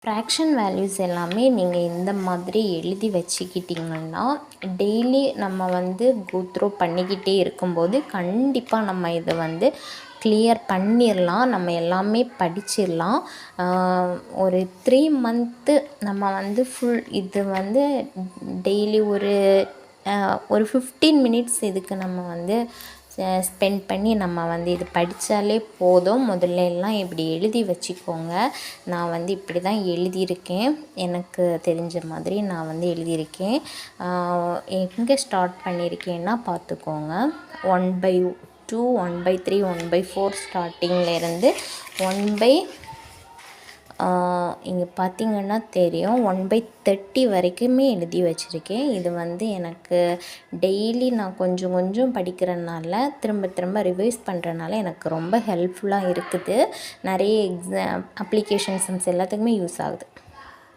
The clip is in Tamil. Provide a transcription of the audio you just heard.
ஃப்ராக்ஷன் வேல்யூஸ் எல்லாமே நீங்கள் இந்த மாதிரி எழுதி வச்சுக்கிட்டிங்கன்னா டெய்லி நம்ம வந்து கோத்ரூ பண்ணிக்கிட்டே இருக்கும்போது கண்டிப்பாக நம்ம இதை வந்து கிளியர் பண்ணிடலாம். நம்ம எல்லாமே படிச்சிடலாம். ஒரு 3 மந்த்து நம்ம வந்து ஃபுல் இது வந்து டெய்லி ஒரு 15 மினிட்ஸ் இதுக்கு நம்ம வந்து ஸ்பெண்ட் பண்ணி நம்ம வந்து இது படித்தாலே போதும். முதல்ல எல்லாம் இப்படி எழுதி வச்சுக்கோங்க. நான் வந்து இப்படி தான் எழுதியிருக்கேன். எனக்கு தெரிஞ்ச மாதிரி நான் வந்து எழுதியிருக்கேன். எங்கே ஸ்டார்ட் பண்ணியிருக்கேன்னா பார்த்துக்கோங்க. 1/2, 1/3, 1/4 ஸ்டார்டிங்லேருந்து 1 இங்கே பார்த்திங்கன்னா தெரியும் 1/30 வரைக்குமே எழுதி வச்சுருக்கேன். இது வந்து எனக்கு டெய்லி நான் கொஞ்சம் கொஞ்சம் படிக்கிறனால திரும்ப திரும்ப ரிவைஸ் பண்ணுறனால எனக்கு ரொம்ப ஹெல்ப்ஃபுல்லாக இருக்குது. நிறைய அப்ளிகேஷன்ஸ் எல்லாத்துக்குமே யூஸ் ஆகுது.